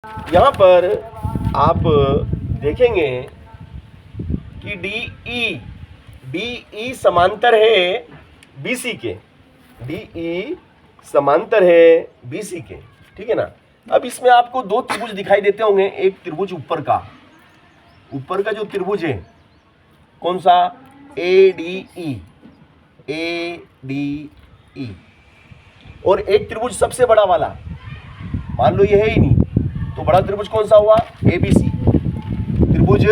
यहाँ पर आप देखेंगे कि डी ई समांतर है BC के, DE समांतर है BC के, ठीक है ना। अब इसमें आपको दो त्रिभुज दिखाई देते होंगे। एक त्रिभुज ऊपर का जो त्रिभुज है कौन सा, ADE, और एक त्रिभुज सबसे बड़ा वाला, मान लो ये है ही नहीं, तो बड़ा त्रिभुज कौन सा हुआ, ABC, त्रिभुज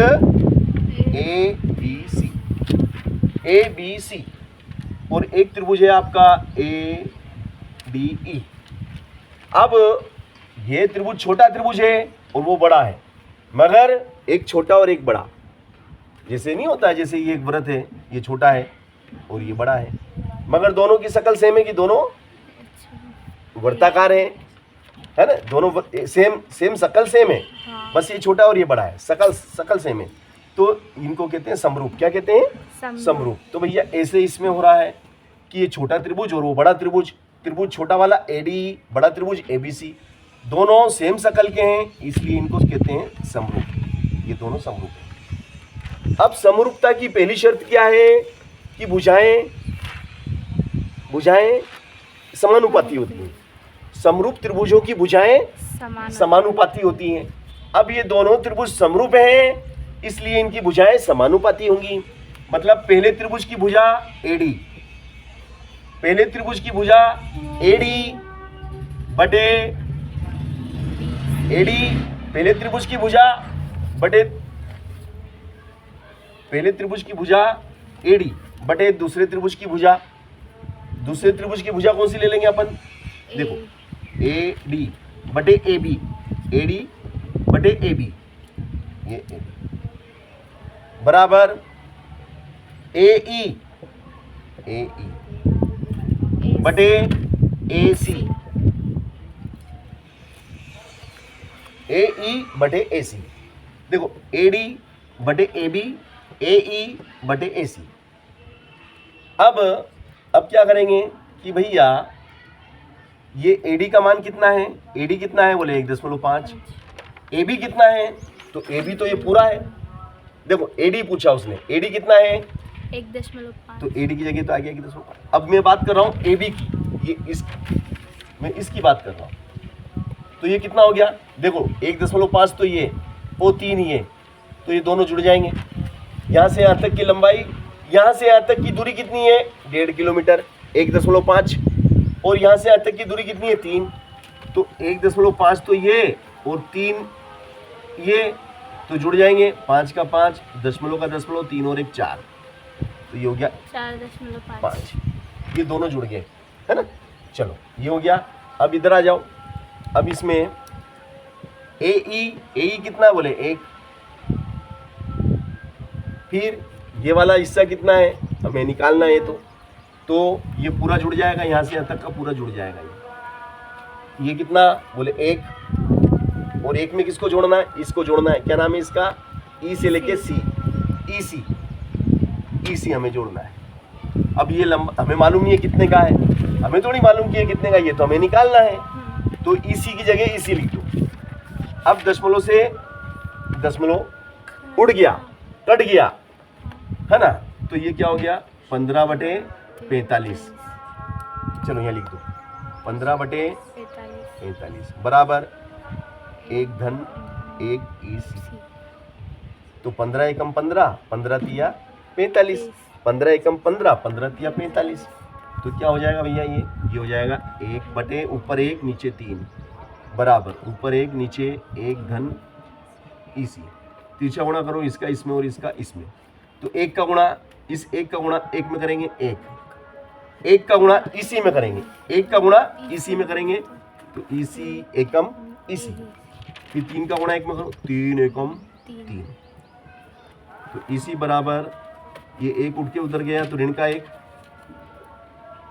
ABC, और एक त्रिभुज है आपका ADE। अब ये त्रिभुज छोटा त्रिभुज है और वो बड़ा है, मगर एक छोटा और एक बड़ा, जैसे नहीं होता है, जैसे ये एक वृत्त है, ये छोटा है और ये बड़ा है, मगर दोनों की शक्ल सेम है कि दोनों वर्ताकार है ना, दोनों सेम शक्ल सेम है, बस ये छोटा और ये बड़ा है, शक्ल सेम है, तो इनको कहते हैं समरूप। क्या कहते हैं, समरूप। तो भैया ऐसे इसमें हो रहा है कि ये छोटा त्रिभुज और वो बड़ा त्रिभुज, त्रिभुज छोटा वाला ADE, बड़ा त्रिभुज ABC, दोनों सेम शक्ल के हैं, इसलिए इनको कहते हैं समरूप। ये दोनों समरूप हैं। अब समरूपता की पहली शर्त क्या है कि भुजाएं समानुपाती होती हैं। समरूप त्रिभुजों की भुजाएं समानुपाती होती हैं। अब ये दोनों त्रिभुज समरूप हैं, इसलिए इनकी भुजाएं समानुपाती होंगी। मतलब पहले त्रिभुज की भुजा AD, पहले त्रिभुज की भुजा AD बटे AD, पहले त्रिभुज की भुजा बटे पहले त्रिभुज की भुजा AD बटे दूसरे त्रिभुज की भुजा, दूसरे त्रिभुज की भुजा कौन सी ले लेंगे अपन, देखो AD बटे AB, AD बटे AB, ये AB बराबर AE बटे AC, AE बटे AC। देखो AD बटे AB, AE बटे AC। अब क्या करेंगे कि भैया ये AD का मान कितना है, AD कितना है बोले 1.5, AB कितना है, तो AB तो ये पूरा है। देखो AD पूछा उसने, AD कितना है 1.5, तो AD की जगह तो आ गया 1.5। अब मैं बात कर रहा हूँ AB की, मैं इसकी बात कर रहा हूँ, तो ये कितना हो गया, देखो 1.5 तो ये, वो 3 ही है, तो ये दोनों जुड़ जाएंगे। यहाँ से यहाँ तक की लंबाई, यहाँ से यहाँ तक की दूरी कितनी है 1.5 किलोमीटर, 1.5, और यहाँ से यहाँ तक की दूरी कितनी है 3, तो 1.5 तो ये और 3 ये, तो जुड़ जाएंगे, 5 का 5, दशमलव का दशमलव, 3 और 1 4, तो ये हो गया 4.5। ये दोनों जुड़ गए, है ना। चलो ये हो गया। अब इधर आ जाओ। अब इसमें AE कितना बोले 1, फिर ये वाला हिस्सा कितना है हमें निकालना है, तो ये पूरा जुड़ जाएगा, यहाँ से यहाँ तक का पूरा जुड़ जाएगा। ये कितना बोले 1, और 1 में किसको जोड़ना है, इसको जोड़ना है, क्या नाम है इसका, E से लेके C, EC हमें जोड़ना है। अब ये हमें मालूम नहीं है कितने का है, हमें थोड़ी मालूम कि है कितने का, ये तो हमें निकालना है, तो EC की जगह EC लिख दो। अब दशमलव से दशमलव उड़ गया, कट गया, है ना, तो ये क्या हो गया 15/45। चलो यहाँ लिख दो 15/45 बराबर 1 धन 1 EC। तो 15 एकम 15, 15 तिया 45, 15 एकम 15, 15 तिया 45। तो क्या हो जाएगा भैया, ये हो जाएगा 1 बटे ऊपर 1 नीचे 3 बराबर ऊपर 1 नीचे 1 धन EC। तिरछा गुणा करो इसका इसमें और इसका इसमें, तो 1 का गुणा इस 1 का गुणा 1 में करेंगे 1 का गुणा इसी में करेंगे, 1 का गुणा इसी में करेंगे, तो EC एकम EC। फिर 3 का गुणा 1 में करो, 3 एकम 3, तो EC बराबर ये 1 उठ के उधर गया तो ऋण का 1,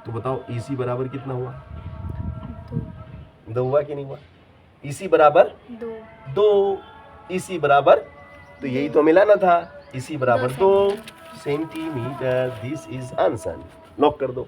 तो बताओ EC बराबर कितना हुआ, 2 हुआ कि नहीं हुआ। EC बराबर 2, EC बराबर, तो यही तो मिलाना था, EC बराबर 2 centimetre. This is answer. Lock कर दो।